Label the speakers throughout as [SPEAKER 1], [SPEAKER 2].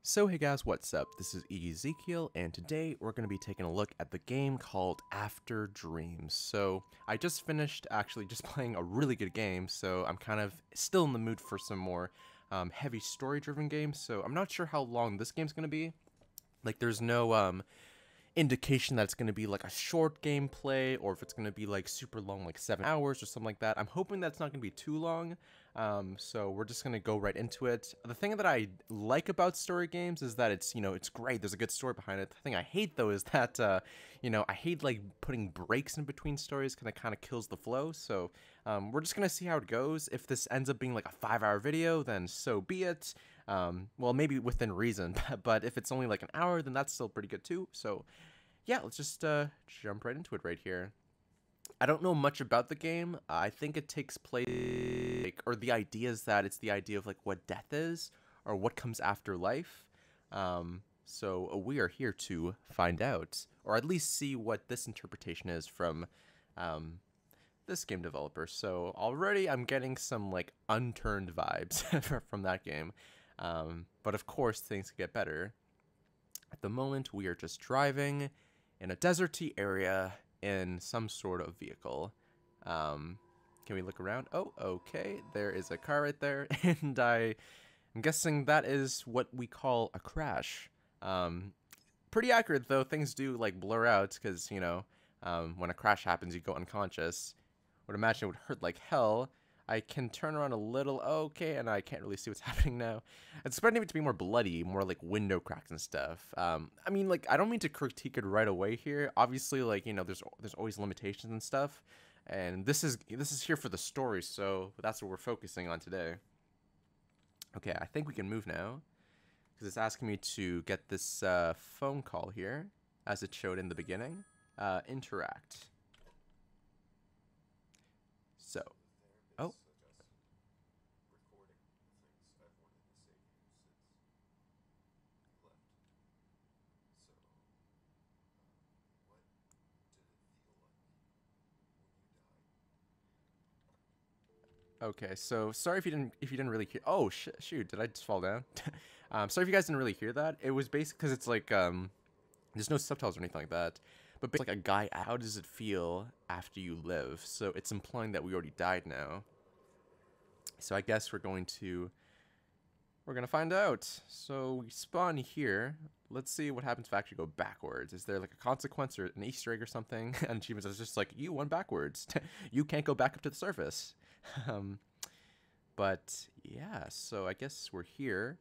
[SPEAKER 1] So hey guys, what's up? This is Ezekiel, and today we're going to be taking a look at the game called After Dreams. So I just finished actually just playing a really good game, so I'm kind of still in the mood for some more heavy story-driven games. So I'm not sure how long this game's going to be. Like there's no indication that it's going to be like a short gameplay or if it's going to be like super long, like 7 hours or something like that. I'm hoping that's not going to be too long. So we're just going to go right into it. The thing that I like about story games is that it's, it's great. There's a good story behind it. The thing I hate though is that, I hate like putting breaks in between stories because it kind of kills the flow. So we're just going to see how it goes. If this ends up being like a 5-hour video, then so be it. Well, maybe within reason, but if it's only like an hour, then that's still pretty good too. So yeah, let's just jump right into it right here. I don't know much about the game. I think it takes place, or the idea is that it's the idea of like what death is, or what comes after life. So we are here to find out, or at least see what this interpretation is from this game developer. So already I'm getting some like unturned vibes from that game. But of course things could get better. At the moment we are just driving in a deserty area in some sort of vehicle. Can we look around? Oh, okay. There is a car right there, and I'm guessing that is what we call a crash. Pretty accurate though. Things do like blur out because when a crash happens, you go unconscious. Would imagine it would hurt like hell. I can turn around a little, okay, and I can't really see what's happening now. It's expecting it to be more bloody, more like window cracks and stuff. I mean, like, I don't mean to critique it right away here. Obviously, like, there's always limitations and stuff, and this is here for the story, so that's what we're focusing on today. Okay, I think we can move now, because it's asking me to get this phone call here, as it showed in the beginning. Interact. So. Oh. Okay, so sorry if you didn't really hear. Oh shoot, did I just fall down? Sorry if you guys didn't really hear that. It was basically because it's like there's no subtitles or anything like that. But basically like a guy. How does it feel after you live? So it's implying that we already died now. So I guess we're gonna find out. So we spawn here. Let's see what happens if I actually go backwards. Is there like a consequence or an Easter egg or something? And achievements is just like, you went backwards. You can't go back up to the surface. But yeah, so I guess we're here.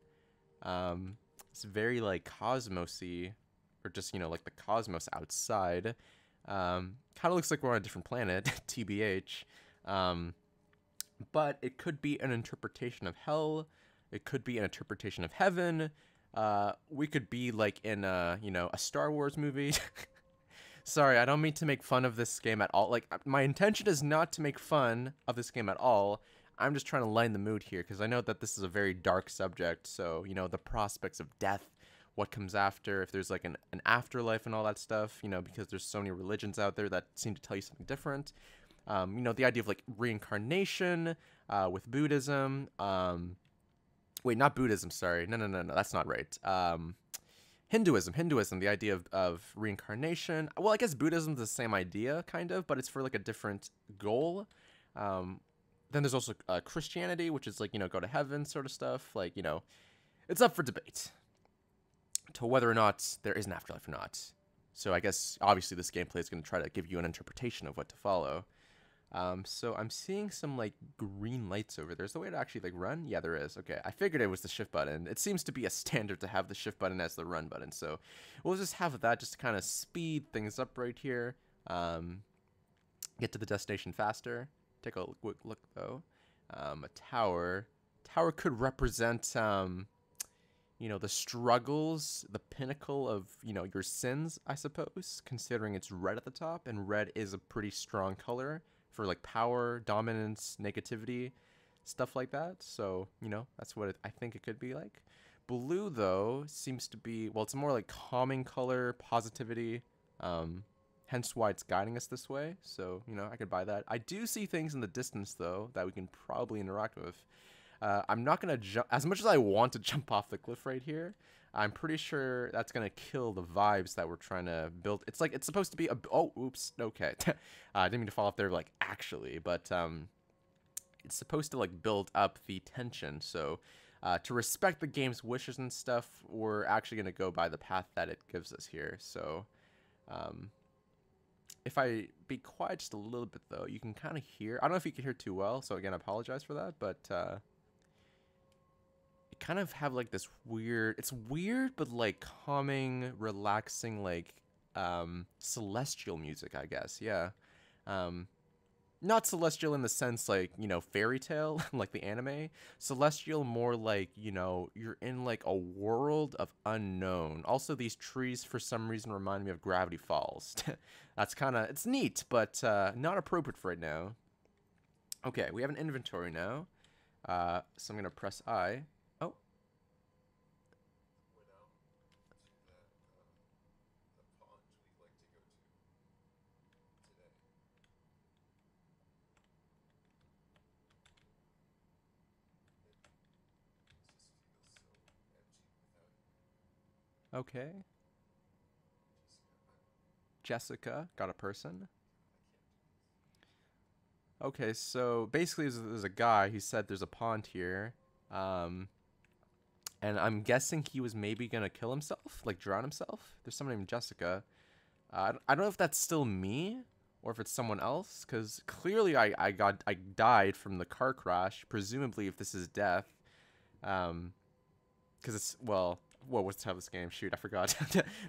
[SPEAKER 1] It's very like cosmosy, or just like the cosmos outside. Kind of looks like we're on a different planet, TBH. But it could be an interpretation of hell. It could be an interpretation of heaven. We could be like in a Star Wars movie. Sorry, I don't mean to make fun of this game at all. Like, my intention is not to make fun of this game at all. I'm just trying to lighten the mood here, because I know that this is a very dark subject. So, the prospects of death, what comes after, if there's like an afterlife and all that stuff, because there's so many religions out there that seem to tell you something different. The idea of like reincarnation with Buddhism. Wait, not Buddhism, sorry. No, that's not right. Hinduism, the idea of reincarnation. Well, I guess Buddhism's the same idea, kind of, but it's for like a different goal. Then there's also Christianity, which is like, go to heaven sort of stuff. Like, it's up for debate to whether or not there is an afterlife or not. So I guess, obviously, this gameplay is going to try to give you an interpretation of what to follow. So I'm seeing some like green lights over there. Is there a way to actually like run? Yeah, there is. Okay, I figured it was the shift button. It seems to be a standard to have the shift button as the run button. So we'll just have that just to kind of speed things up right here. Get to the destination faster. Take a quick look though. A tower. Tower could represent the struggles, the pinnacle of, your sins, I suppose, considering it's red at the top, and red is a pretty strong color for like power, dominance, negativity, stuff like that. So, that's what I think it could be like. Blue, though, seems to be, well, it's more like calming color, positivity, hence why it's guiding us this way. So, I could buy that. I do see things in the distance, though, that we can probably interact with. I'm not going to jump, as much as I want to jump off the cliff right here, I'm pretty sure that's gonna kill the vibes that we're trying to build. It's like it's supposed to be a. Oh, oops. Okay, I didn't mean to fall off there. Like actually, but it's supposed to like build up the tension. So to respect the game's wishes and stuff, we're actually gonna go by the path that it gives us here. So if I be quiet just a little bit though, you can kind of hear. I don't know if you can hear too well. So again, I apologize for that, but. Kind of have like this weird, it's weird but like calming, relaxing, like celestial music, I guess. Yeah. Not celestial in the sense like, you know, fairy tale like the anime. Celestial more like, you know, you're in like a world of unknown. Also, these trees for some reason remind me of Gravity Falls. That's kind of, it's neat, but not appropriate for right now. Okay, we have an inventory now. So I'm gonna press I. Oh. Okay. Jessica, got a person. Okay, so basically there's a guy, he said there's a pond here. And I'm guessing he was maybe gonna kill himself, like drown himself. There's someone named Jessica. I don't know if that's still me or if it's someone else, because clearly I died from the car crash. Presumably, if this is death, because it's well, what's how this game? Shoot, I forgot.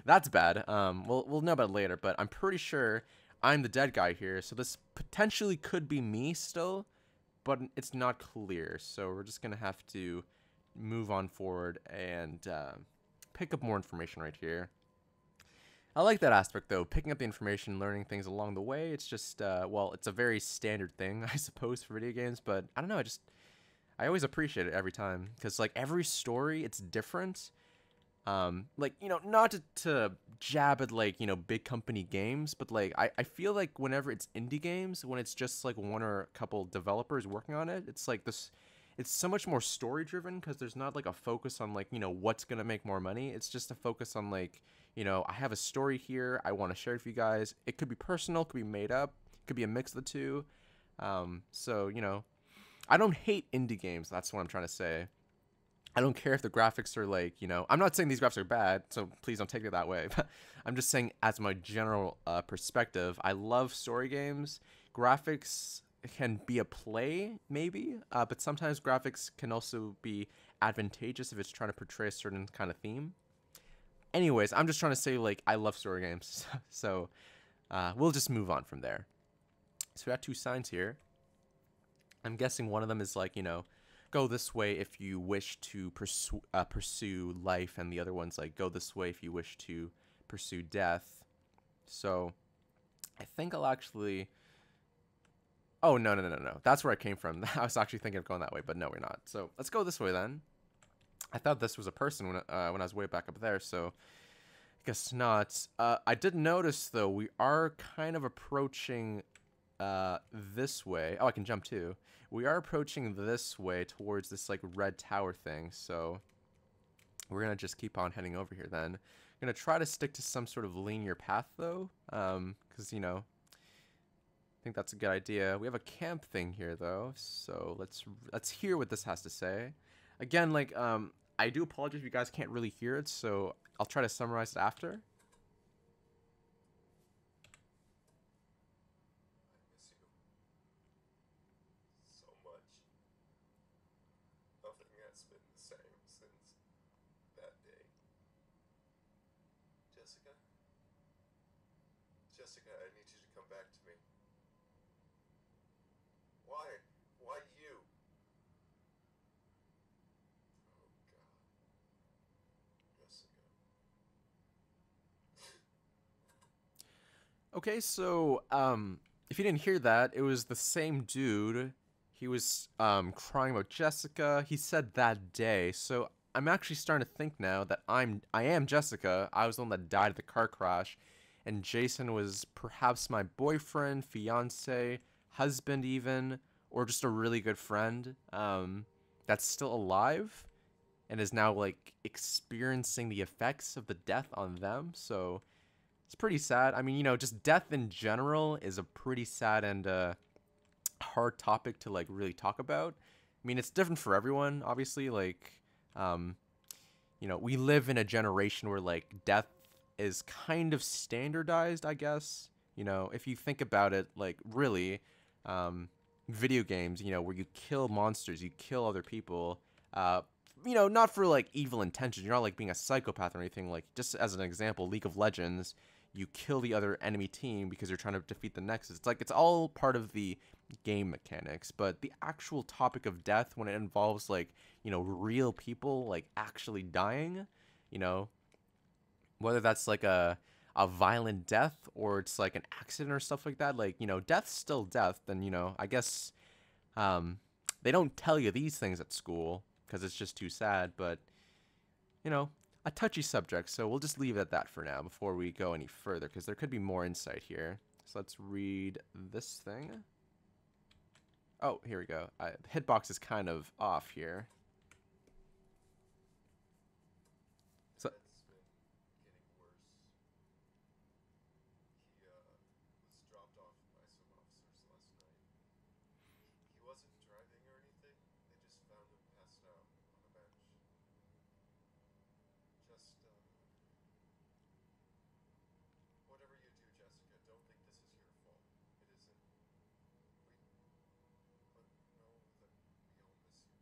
[SPEAKER 1] That's bad. We'll know about it later, but I'm pretty sure I'm the dead guy here. So this potentially could be me still, but it's not clear. So we're just gonna have to move on forward and pick up more information right here. I like that aspect though, picking up the information, learning things along the way. It's just well, it's a very standard thing, I suppose, for video games, but I don't know, I always appreciate it every time because like every story it's different. Like, you know, not to jab at like, you know, big company games, but like I feel like whenever it's indie games, when it's just like one or a couple developers working on it, it's like this, it's so much more story driven because there's not like a focus on like, you know, what's gonna make more money. It's just a focus on like, you know, I have a story here, I want to share it with you guys. It could be personal, could be made up, could be a mix of the two. So, you know, I don't hate indie games, that's what I'm trying to say. I don't care if the graphics are like, you know, I'm not saying these graphics are bad, so please don't take it that way. But I'm just saying as my general perspective, I love story games. Graphics can be a play, maybe, but sometimes graphics can also be advantageous if it's trying to portray a certain kind of theme. Anyways, I'm just trying to say, like, I love story games, so we'll just move on from there. So we got two signs here. I'm guessing one of them is like, you know, go this way if you wish to pursue life, and the other one's like, go this way if you wish to pursue death. So I think I'll actually... Oh, no. That's where I came from. I was actually thinking of going that way, but no, we're not. So let's go this way then. I thought this was a person when I was way back up there, so I guess not. I did notice, though, we are kind of approaching this way. Oh, I can jump too. We are approaching this way towards this like red tower thing, so we're gonna just keep on heading over here then. I'm gonna try to stick to some sort of linear path though, because you know, I think that's a good idea. We have a camp thing here though, so let's hear what this has to say. Again, like I do apologize if you guys can't really hear it, so I'll try to summarize it after.
[SPEAKER 2] Jessica, I need you to come back to me. Why? Why you? Oh, God. Jessica.
[SPEAKER 1] Okay, so if you didn't hear that, it was the same dude. He was crying about Jessica. He said that day. So I'm actually starting to think now that I am Jessica. I was the one that died at the car crash, and Jason was perhaps my boyfriend, fiance, husband even, or just a really good friend that's still alive. and is now like experiencing the effects of the death on them. So it's pretty sad. I mean, just death in general is a pretty sad and hard topic to like really talk about. I mean, it's different for everyone, obviously. Like, um, we live in a generation where like death is kind of standardized, I guess. If you think about it, like really, um, video games, where you kill monsters, you kill other people, uh, not for like evil intentions. You're not like being a psychopath or anything. Like, just as an example, League of Legends, you kill the other enemy team because you're trying to defeat the Nexus. It's like it's all part of the game mechanics, but the actual topic of death when it involves like, real people like actually dying, you know, whether that's like a violent death or it's like an accident or stuff like that, like, death's still death. And, I guess they don't tell you these things at school because it's just too sad, but, you know, a touchy subject. So we'll just leave it at that for now before we go any further because there could be more insight here. So let's read this thing. Oh, here we go. The hitbox is kind of off here. So
[SPEAKER 2] That's been getting worse. He was dropped off by some officers last night. He wasn't driving or anything. They just found him passed out on a bench. Just, whatever you do, Jessica, don't think this is your fault. It isn't. But know that we all miss you. We miss you.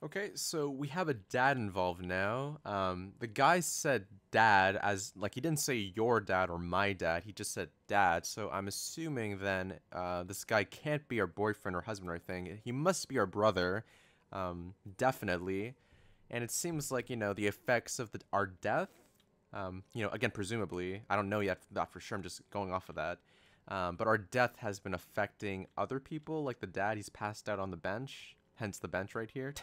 [SPEAKER 1] okay, so we have a dad involved now. The guy said dad as like he didn't say your dad or my dad. He just said dad. So I'm assuming then this guy can't be our boyfriend or husband or anything. He must be our brother, definitely. And it seems like the effects of our death. Again, presumably, I don't know yet that for sure. I'm just going off of that. But our death has been affecting other people, like the dad. He's passed out on the bench, hence the bench right here.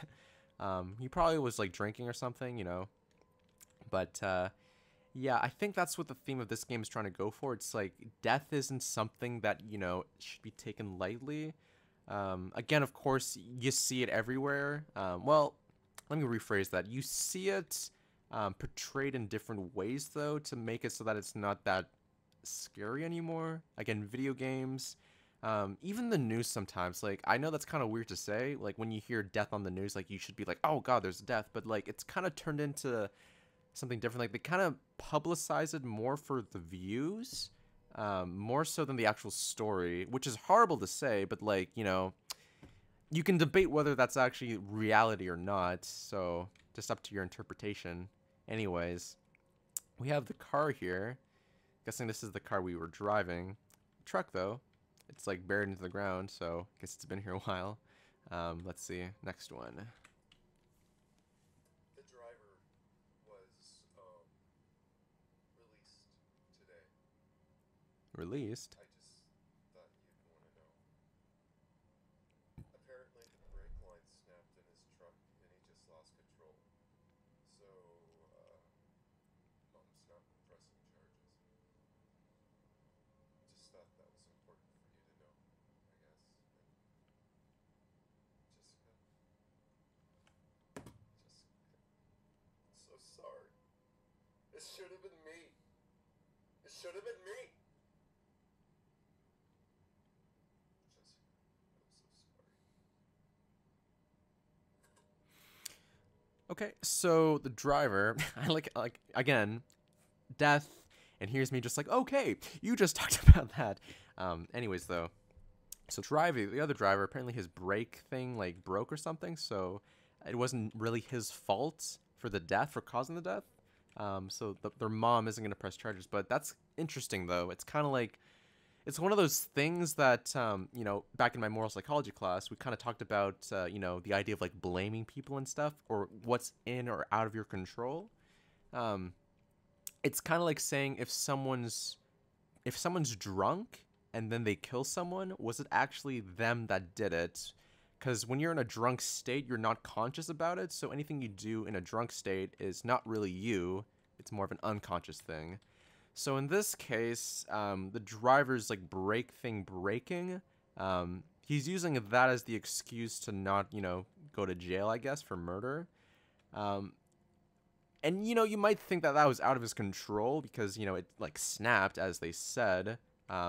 [SPEAKER 1] He probably was like drinking or something. But yeah, I think that's what the theme of this game is trying to go for. It's like death isn't something that should be taken lightly. Again, of course, you see it everywhere. Well, let me rephrase that. You see it portrayed in different ways, though, to make it so that it's not that scary anymore. Again, video games, even the news sometimes. Like, I know that's kind of weird to say. Like, when you hear death on the news, like, you should be like, oh, God, there's death. But, like, it's kind of turned into something different. Like, they kind of publicize it more for the views, more so than the actual story, which is horrible to say, but, like, you can debate whether that's actually reality or not, so just up to your interpretation. Anyways, we have the car here. Guessing this is the car we were driving. Truck, though. It's like buried into the ground, so I guess it's been here a while. Let's see. Next one.
[SPEAKER 2] The driver was released today.
[SPEAKER 1] Released.
[SPEAKER 2] I just thought you'd want to know. Apparently, the brake line snapped in his truck and he just lost control. So, Mom's not pressing charges. Just thought that was important for you to know, I guess. And Jessica. I'm so sorry. It should have been me. It should have been me. Jessica, I'm so sorry.
[SPEAKER 1] Okay, so the driver, I like again, death, and here's me just like, okay, you just talked about that. Anyways, though, so driving, the other driver, apparently his brake thing like broke or something, so it wasn't really his fault for the death, for causing the death. So their mom isn't gonna press charges, but that's interesting though. It's kind of like it's one of those things that back in my moral psychology class we kind of talked about the idea of like blaming people and stuff or what's in or out of your control. It's kind of like saying if someone's drunk and then they kill someone, was it actually them that did it? because when you're in a drunk state, you're not conscious about it. So anything you do in a drunk state is not really you. It's more of an unconscious thing. So in this case, the driver's like brake thing breaking. He's using that as the excuse to not, go to jail, I guess, for murder. Um, and you might think that that was out of his control because it like snapped, as they said.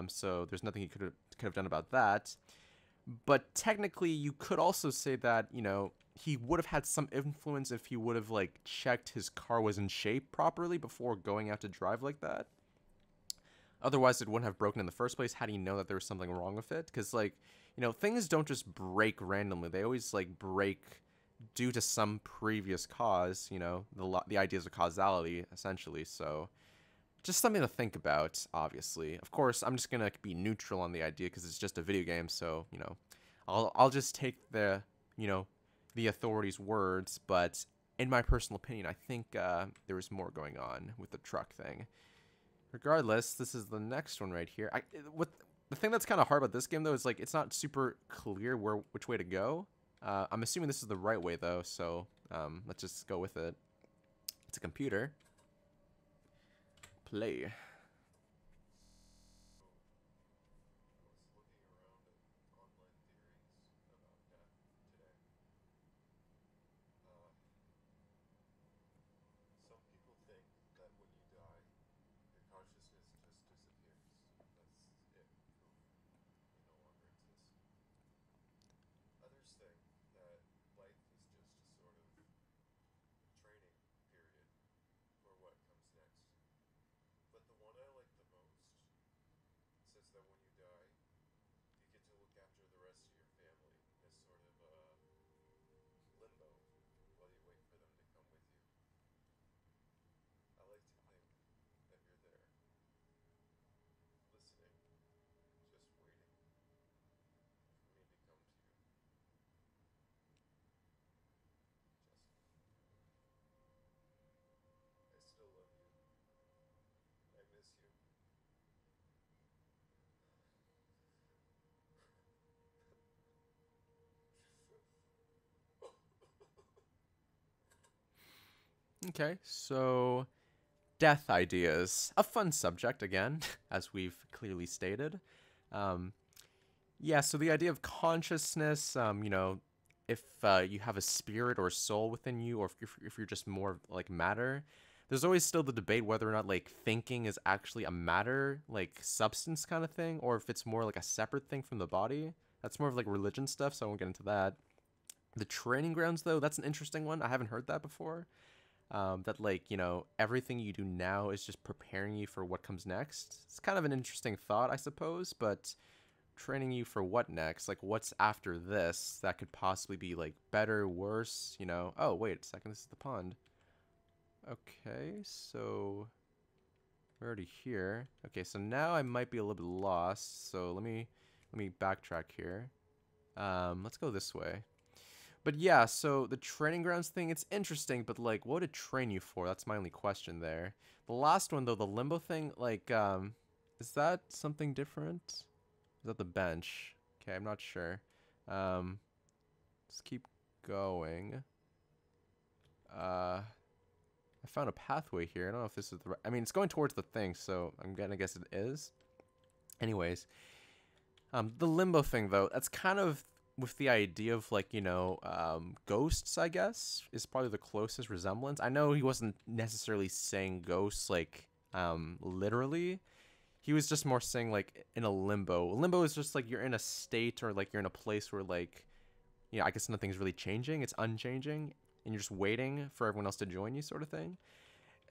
[SPEAKER 1] So there's nothing he could have done about that. But technically, you could also say that he would have had some influence if he would have like checked his car was in shape properly before going out to drive like that. Otherwise, it wouldn't have broken in the first place had he known that there was something wrong with it. Because, like, things don't just break randomly. They always, like, break due to some previous cause, the ideas of causality, essentially. So, just something to think about, obviously. Of course, I'm just going to be neutral on the idea because it's just a video game. So, I'll just take the authorities' words. But in my personal opinion, I think there was more going on with the truck thing. Regardless, this is the next one right here. What the thing that's kind of hard about this game though is like it's not super clear which way to go. I'm assuming this is the right way though, so let's just go with it. It's a computer. Play.
[SPEAKER 2] Some people think that when you die, your consciousness just disappears. That's it. Poof. You no longer exist. Others think that life is just a sort of training period for what comes next. But the one I like the most says that when you die, you get to look after the rest of your family in a sort of limbo while you wait for them to come with you. I like to think that you're there, listening, just waiting for me to come to you. Jesse, I still love you. I miss you.
[SPEAKER 1] Okay, so death ideas. A fun subject again, as we've clearly stated. Um, yeah, so the idea of consciousness, if you have a spirit or soul within you, or if you're just more like matter, there's always still the debate whether or not like thinking is actually a matter, like substance kind of thing, or if it's more like a separate thing from the body. That's more of like religion stuff, so I won't get into that. The training grounds, though, that's an interesting one. I haven't heard that before. That like everything you do now is just preparing you for what comes next. It's kind of an interesting thought, I suppose, but training you for what next? Like what's after this that could possibly be like better, worse? Oh wait a second, this is the pond. Okay, so we're already here. Okay, so now I might be a little bit lost. So let me backtrack here. Let's go this way. But yeah, so the training grounds thing, it's interesting, but like, what would it train you for? That's my only question there. The last one, though, the limbo thing, like, is that something different? Is that the bench? Okay, I'm not sure. Let's keep going. I found a pathway here. I don't know if this is the right... I mean, it's going towards the thing, so I'm gonna guess it is. Anyways, the limbo thing, though, that's kind of with the idea of like ghosts, I guess, is probably the closest resemblance. I know he wasn't necessarily saying ghosts like literally. He was just more saying like in a limbo. Limbo is just like you're in a state or like you're in a place where like I guess nothing's really changing, it's unchanging, and you're just waiting for everyone else to join you, sort of thing.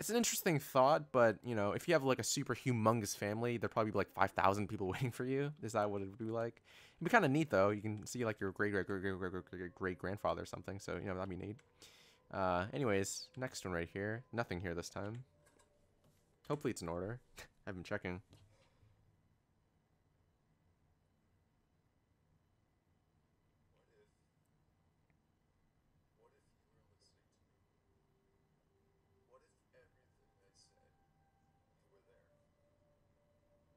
[SPEAKER 1] It's an interesting thought, but if you have like a super humongous family, there'd probably be like 5,000 people waiting for you. Is that what it would be like? It'd be kind of neat though. You can see like your great grandfather or something. So that'd be neat. Anyways, next one right here. Nothing here this time. Hopefully it's in order. I've been checking.
[SPEAKER 2] What if you were listening to me? What if everything I said, you were there? I've been thinking about that.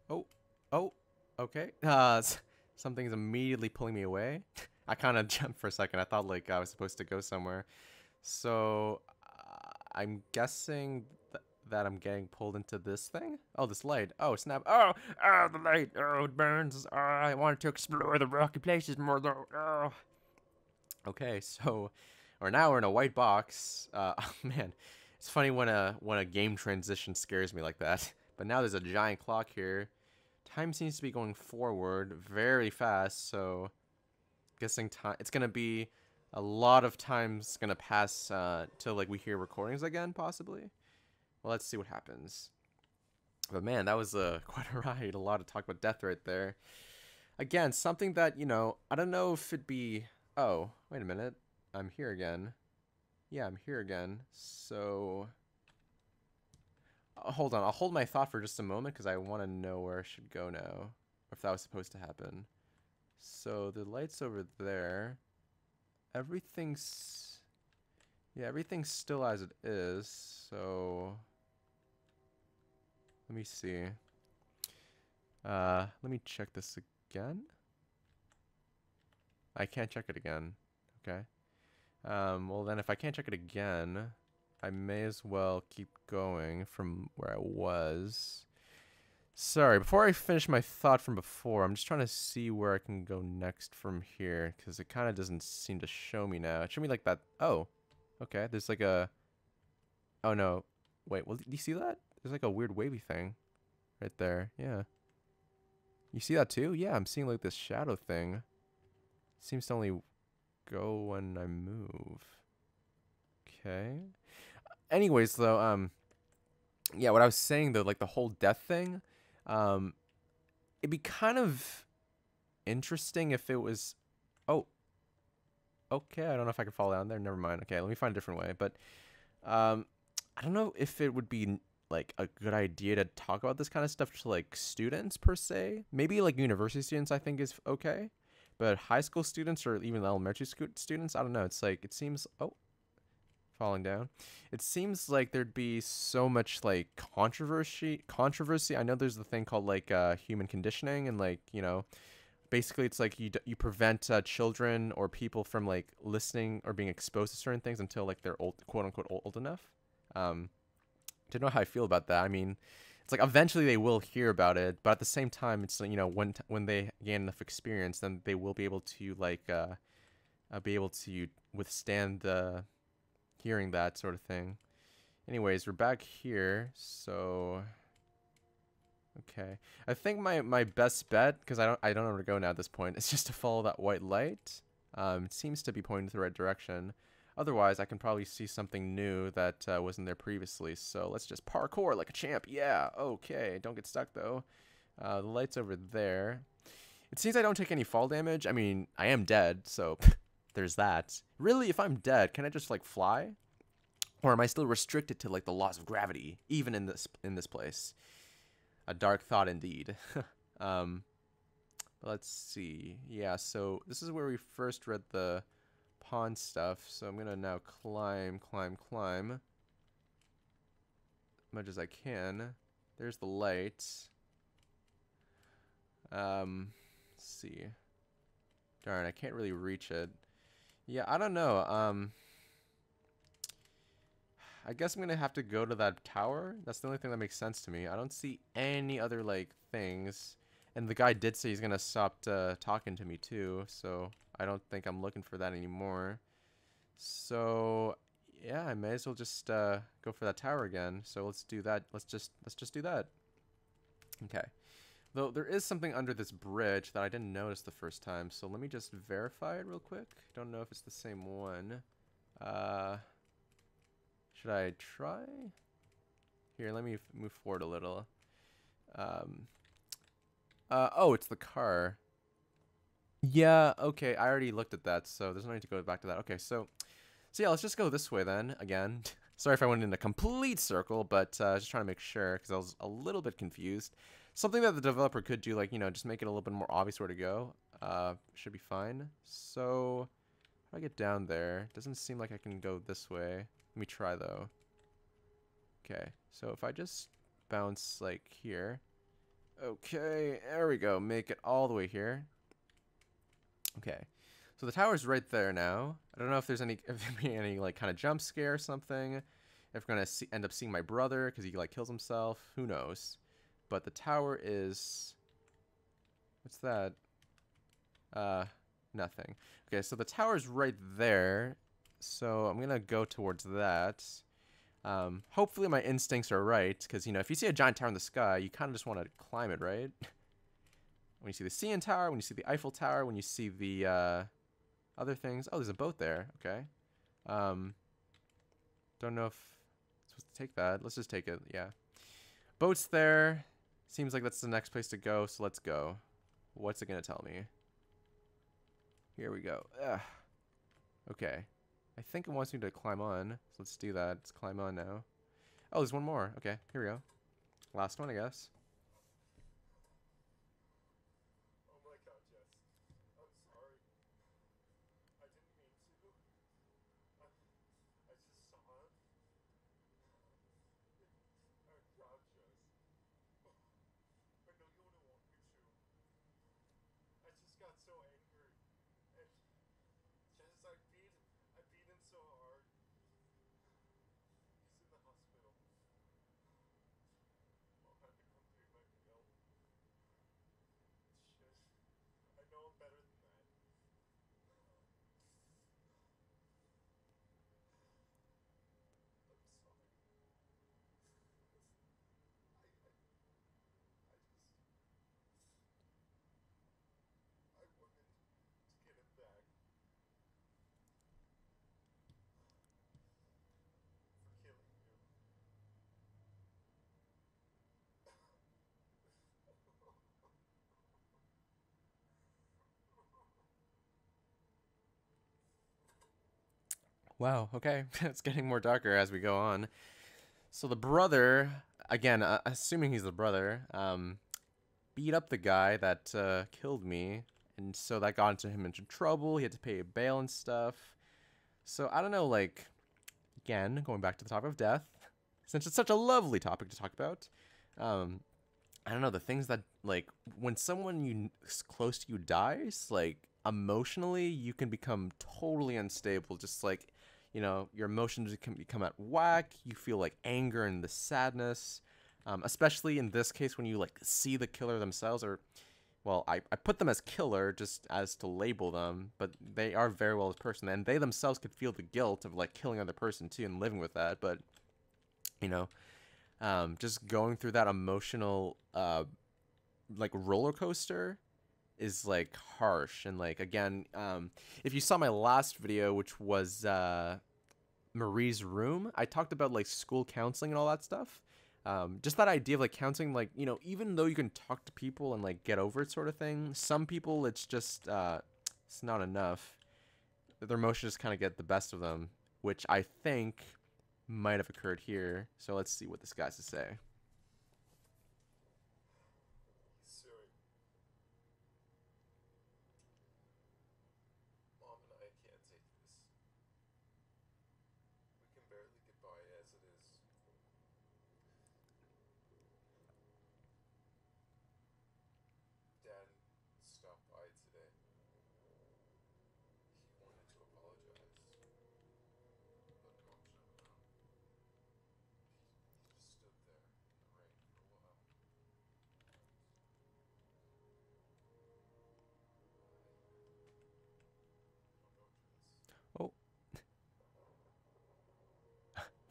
[SPEAKER 1] Oh, oh, okay. Something's immediately pulling me away. I kind of jumped for a second. I thought like I was supposed to go somewhere. So I'm guessing that I'm getting pulled into this thing. Oh, this light. Oh, snap. Oh, oh, the light. Oh, it burns. Oh, I wanted to explore the rocky places more though. Oh. Okay, so, or now we're in a white box. Oh, man, it's funny when a game transition scares me like that. But now there's a giant clock here. Time seems to be going forward very fast, so guessing time it's gonna be a lot of time's gonna pass till like we hear recordings again, possibly. Well, let's see what happens. But man, that was quite a ride. A lot of talk about death right there. Again, something that I don't know if it'd be. Oh, wait a minute, I'm here again. Yeah, I'm here again. So hold on, I'll hold my thought for just a moment because I want to know where I should go now, or if that was supposed to happen. So the light's over there. Everything's Yeah, everything's still as it is. So let me see. Let me check this again. I can't check it again. Okay. Well then if I can't check it again, I may as well keep going from where I was. Sorry, before I finish my thought from before, I'm just trying to see where I can go next from here, because it kind of doesn't seem to show me now. It showed me like that. Oh, okay. There's like a... Oh, no. Wait, well, do you see that? There's like a weird wavy thing right there. Yeah. You see that too? Yeah, I'm seeing like this shadow thing. Seems to only go when I move. Okay. Anyways, though, yeah, what I was saying though, like the whole death thing, um, it'd be kind of interesting if it was. Oh, okay. I don't know if I can fall down there. Never mind. Okay, let me find a different way. But I don't know if it would be like a good idea to talk about this kind of stuff to like students per se. Maybe like university students, I think is okay. But high school students or even elementary school students, I don't know. It's like it seems. Oh, falling down. It seems like there'd be so much like controversy. I know there's the thing called like human conditioning, and like basically it's like you prevent children or people from like listening or being exposed to certain things until like they're old, quote unquote old enough. Don't know how I feel about that. I mean, it's like eventually they will hear about it, but at the same time it's like, when they gain enough experience, then they will be able to like be able to withstand the hearing that sort of thing. Anyways, we're back here, so okay. I think my best bet, because I don't know where to go now at this point, is just to follow that white light. It seems to be pointing to the right direction. Otherwise, I can probably see something new that wasn't there previously. So let's just parkour like a champ. Yeah, okay. Don't get stuck though. The light's over there. It seems I don't take any fall damage. I mean, I am dead, so there's that. Really, if I'm dead, can I just like fly? Or am I still restricted to like the laws of gravity, even in this place? A dark thought indeed. um, let's see. Yeah, so this is where we first read the pond stuff. So I'm gonna now climb as much as I can. There's the light. Let's see. Darn, I can't really reach it. Yeah, I don't know. I guess I'm gonna have to go to that tower. That's the only thing that makes sense to me. I don't see any other like things. And the guy did say he's gonna stop talking to me too, so I don't think I'm looking for that anymore. So yeah, I may as well just go for that tower again. So let's do that. Let's just do that. Okay. Though there is something under this bridge that I didn't notice the first time, so let me just verify it real quick. Don't know if it's the same one. Should I try? Here, let me move forward a little. Oh, it's the car. Yeah, okay, I already looked at that, so there's no need to go back to that. Okay, so yeah, let's just go this way then, again. Sorry if I went in a complete circle, but just trying to make sure, because I was a little bit confused. Something that the developer could do, like, just make it a little bit more obvious where to go. Should be fine. So, how do I get down there? Doesn't seem like I can go this way. Let me try, though. Okay, so if I just bounce, like, here. Okay, there we go. Make it all the way here. Okay. So the tower's right there now. I don't know if there's any, if there be any like kind of jump scare or something. If we're gonna end up seeing my brother because he like kills himself. Who knows? But the tower is. What's that? Nothing. Okay, so the tower's right there. So I'm gonna go towards that. Hopefully my instincts are right, because, you know, if you see a giant tower in the sky, you kind of just want to climb it, right? When you see the CN Tower, when you see the Eiffel Tower, when you see the, other things. Oh, there's a boat there. Okay. Don't know if I'm supposed to take that. Let's just take it. Yeah. Boat's there. Seems like that's the next place to go, so let's go. What's it gonna tell me? Here we go. Ugh. Okay. I think it wants me to climb on, so let's do that. Let's climb on now. Oh, there's one more. Okay, here we go. Last one, I guess.
[SPEAKER 2] Oh my god, Jess. I'm sorry. I didn't mean to. I just saw it. Oh god, Jess. I know you wouldn't want me to. I just got so angry. And Jess, I beat him so hard. He's in the hospital. Mom had to come pay my bill. Shit. I know I'm better than that. I'm sorry. I wanted to get him back for killing you.
[SPEAKER 1] Wow, okay. It's getting more darker as we go on. So the brother, again, assuming he's the brother, beat up the guy that killed me. And so that got him into trouble. He had to pay bail and stuff. So I don't know, like, again, going back to the topic of death, since it's such a lovely topic to talk about, um, I don't know, the things that, like, when someone close to you dies, like, emotionally, you can become totally unstable. Just like, you know, your emotions can become at whack. You feel like anger and the sadness, especially in this case when you, like, see the killer themselves, or, well, I put them as killer just as to label them, but they are very well as person, and they themselves could feel the guilt of, like, killing another person too and living with that, but, you know, just going through that emotional like roller coaster is like harsh. And like, again, if you saw my last video, which was Marie's room, I talked about like school counseling and all that stuff. Just that idea of like counseling, like, you know, even though you can talk to people and like get over it sort of thing, some people it's just it's not enough. Their emotions just kind of get the best of them, which I think might have occurred here. So let's see what this guy has to say.
[SPEAKER 2] He's suing. Mom and I can't take this. We can barely get by as it is. Dad stopped by today. He wanted to apologize, but Mom shut him out. He just stood there in the rain for a while. I don't know, Jess.
[SPEAKER 1] Oh,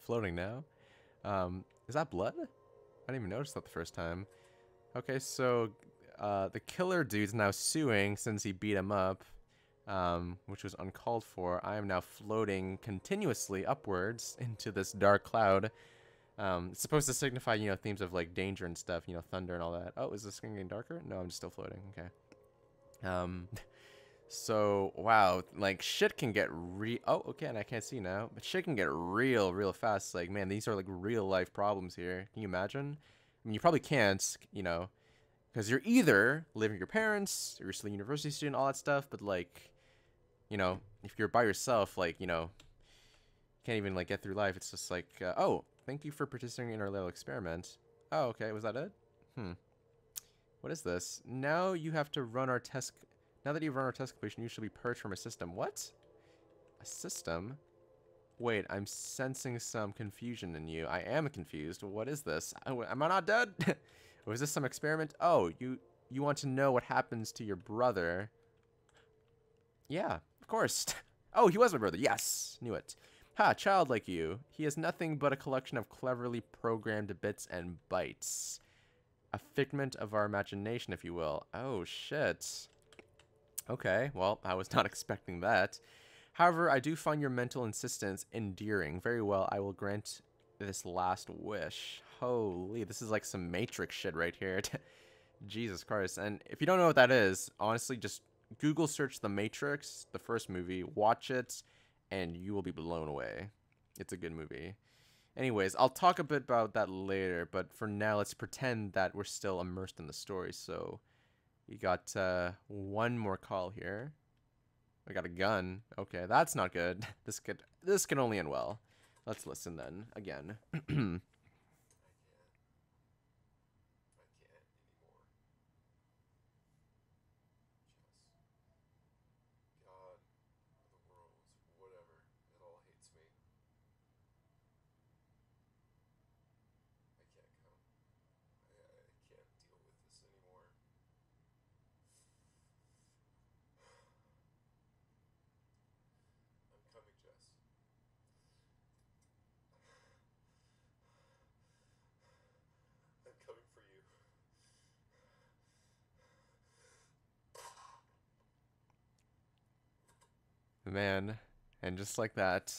[SPEAKER 1] floating now. Is that blood? I didn't even notice that the first time. Okay, so the killer dude's now suing since he beat him up, which was uncalled for. I am now floating continuously upwards into this dark cloud. It's supposed to signify, you know, themes of like danger and stuff, you know, thunder and all that. Oh, is this getting darker? No, I'm still floating. Okay. So wow, like shit can get oh, okay, and I can't see now, but shit can get real fast. Like, man, these are like real life problems here. Can you imagine? I mean, you probably can't, you know, because you're either living with your parents, or you're still a university student, all that stuff. But like, you know, if you're by yourself, like, you know, can't even like get through life. It's just like, oh, thank you for participating in our little experiment. Oh, okay, was that it? Hmm. What is this? Now you have to run our test. Now that you've run our test completion, you should be purged from a system. What? A system? Wait, I'm sensing some confusion in you. I am confused. What is this? Am I not dead? Was this some experiment? Oh, you want to know what happens to your brother? Yeah, of course. Oh, he was my brother. Yes, knew it. Ha, child like you. He is nothing but a collection of cleverly programmed bits and bytes. A figment of our imagination, if you will. Oh, shit. Okay, well, I was not expecting that. However, I do find your mental insistence endearing. Very well, I will grant this last wish. Holy, this is like some Matrix shit right here. Jesus Christ. And if you don't know what that is, honestly, just Google search The Matrix, the first movie, watch it, and you will be blown away. It's a good movie. Anyways, I'll talk a bit about that later, but for now, let's pretend that we're still immersed in the story. So, we got one more call here. I got a gun. Okay, that's not good. This could only end well. Let's listen then again.
[SPEAKER 2] I can't anymore. Just God, the world, whatever. It all hates me. I can't come. I can't deal with this anymore. I'm coming, Jess. I'm coming for you.
[SPEAKER 1] Man, and just like that,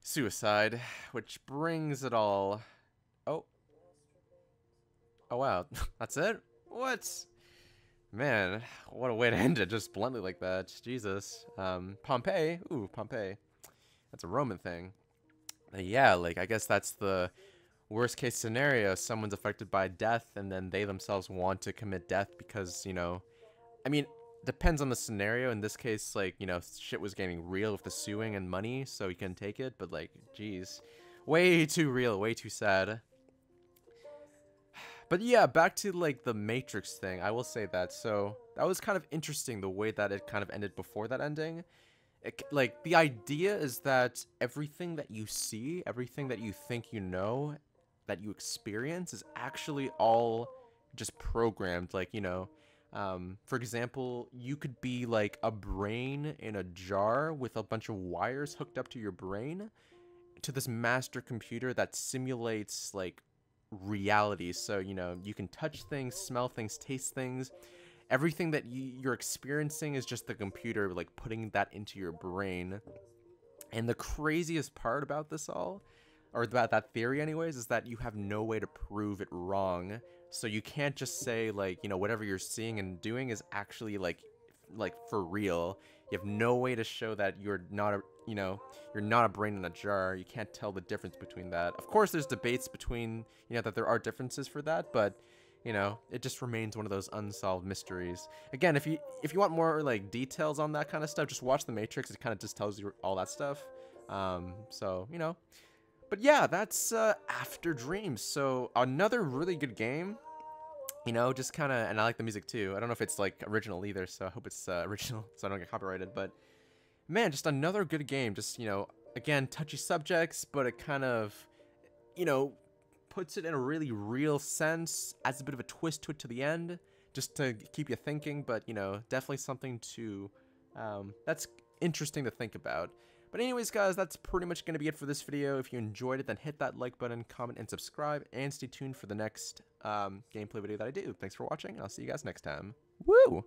[SPEAKER 1] suicide, which brings it all. Oh, oh wow, that's it? What? Man, what a way to end it, just bluntly like that. Jesus. Pompeii. Ooh, Pompeii. That's a Roman thing. Yeah, like, I guess that's the worst case scenario. Someone's affected by death, and then they themselves want to commit death because, you know, I mean, depends on the scenario. In this case, like, you know, shit was getting real with the suing and money, so he couldn't take it. But, like, geez. Way too real, way too sad. But yeah, back to, like, the Matrix thing. I will say that. So, that was kind of interesting, the way that it kind of ended before that ending. Like, the idea is that everything that you see, everything that you think you know, that you experience, is actually all just programmed. Like, you know, for example, you could be like a brain in a jar with a bunch of wires hooked up to your brain to this master computer that simulates, like, reality. So, you know, you can touch things, smell things, taste things. Everything that you're experiencing is just the computer, like, putting that into your brain. And the craziest part about this all, or about that theory anyways, is that you have no way to prove it wrong. So you can't just say, like, you know, whatever you're seeing and doing is actually, like for real. You have no way to show that you're not a, you know, you're not a brain in a jar. You can't tell the difference between that. Of course, there's debates between, you know, that there are differences for that, but, you know, it just remains one of those unsolved mysteries. Again, if you want more, like, details on that kind of stuff, just watch The Matrix. It kind of just tells you all that stuff. So, you know. But yeah, that's After Dreams. So another really good game. You know, just kind of, and I like the music too. I don't know if it's, like, original either, so I hope it's original so I don't get copyrighted. But man, just another good game. Just, you know, again, touchy subjects, but it kind of, you know, puts it in a really real sense, adds a bit of a twist to it to the end, just to keep you thinking. But, you know, definitely something to, that's interesting to think about. But anyways, guys, that's pretty much going to be it for this video. If you enjoyed it, then hit that like button, comment, and subscribe, and stay tuned for the next gameplay video that I do. Thanks for watching, and I'll see you guys next time. Woo!